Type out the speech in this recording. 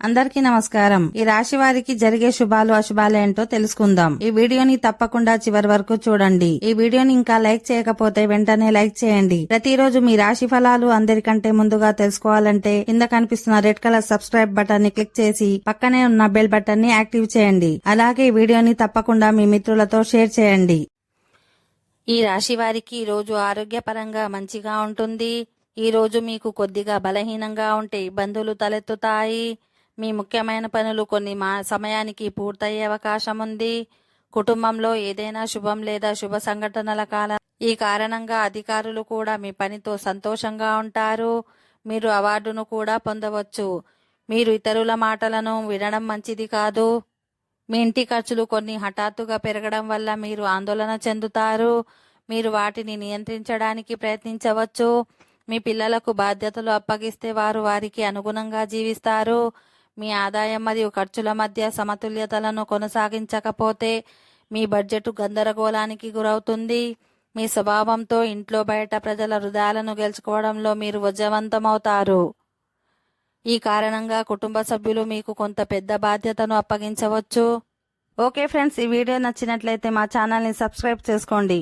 అందరికీ నమస్కారం. ఈ రాశి వారికి జరిగే శుభాలు అశుభాలు ఏంటో తెలుసుకుందాం. ఈ వీడియోని తప్పకుండా చివరి వరకు చూడండి. ఈ వీడియోని ఇంకా లైక్ చేయకపోతే వెంటనే లైక్ చేయండి. ప్రతిరోజు మీ రాశి ఫలాలు అందరికంటే ముందుగా తెలుసుకోవాలంటే కింద కనిపిస్తున్న రెడ్ కలర్ సబ్స్క్రైబ్ బటన్ ని క్లిక్ చేసి పక్కనే ఉన్న బెల్ బటన్ ని యాక్టివ్ చేయండి. అలాగే ఈ వీడియోని తప్పకుండా మీ మిత్రులతో షేర్ చేయండి. ఈ రాశి వారికి ఈ రోజు ఆరోగ్యపరంగా మంచిగా ఉంటుంది. ఈ రోజు మీకు కొద్దిగా బలహీనంగా ఉంటే ఇబ్బందులు తలెత్తుతాయి. మీ ముఖ్యమైన పనులు కొన్ని సమయానికి పూర్తయ్యే అవకాశం ఉంది. కుటుంబంలో ఏదైనా శుభం లేదా శుభ సంఘటనల ఈ కారణంగా అధికారులు కూడా మీ పనితో సంతోషంగా ఉంటారు. మీరు అవార్డును కూడా పొందవచ్చు. మీరు ఇతరుల మాటలను వినడం మంచిది కాదు. మీ ఇంటి ఖర్చులు కొన్ని హఠాత్తుగా పెరగడం వల్ల మీరు ఆందోళన చెందుతారు. మీరు వాటిని నియంత్రించడానికి ప్రయత్నించవచ్చు. మీ పిల్లలకు బాధ్యతలు అప్పగిస్తే వారు వారికి అనుగుణంగా జీవిస్తారు. మీ ఆదాయం మరియు ఖర్చుల మధ్య సమతుల్యతలను కొనసాగించకపోతే మీ బడ్జెట్ గందరగోళానికి గురవుతుంది. మీ స్వభావంతో ఇంట్లో బయట ప్రజల హృదయాలను గెలుచుకోవడంలో మీరు విజయవంతమవుతారు. ఈ కారణంగా కుటుంబ సభ్యులు మీకు కొంత పెద్ద బాధ్యతను అప్పగించవచ్చు. ఓకే ఫ్రెండ్స్, ఈ వీడియో నచ్చినట్లయితే మా ఛానల్ని సబ్స్క్రైబ్ చేసుకోండి.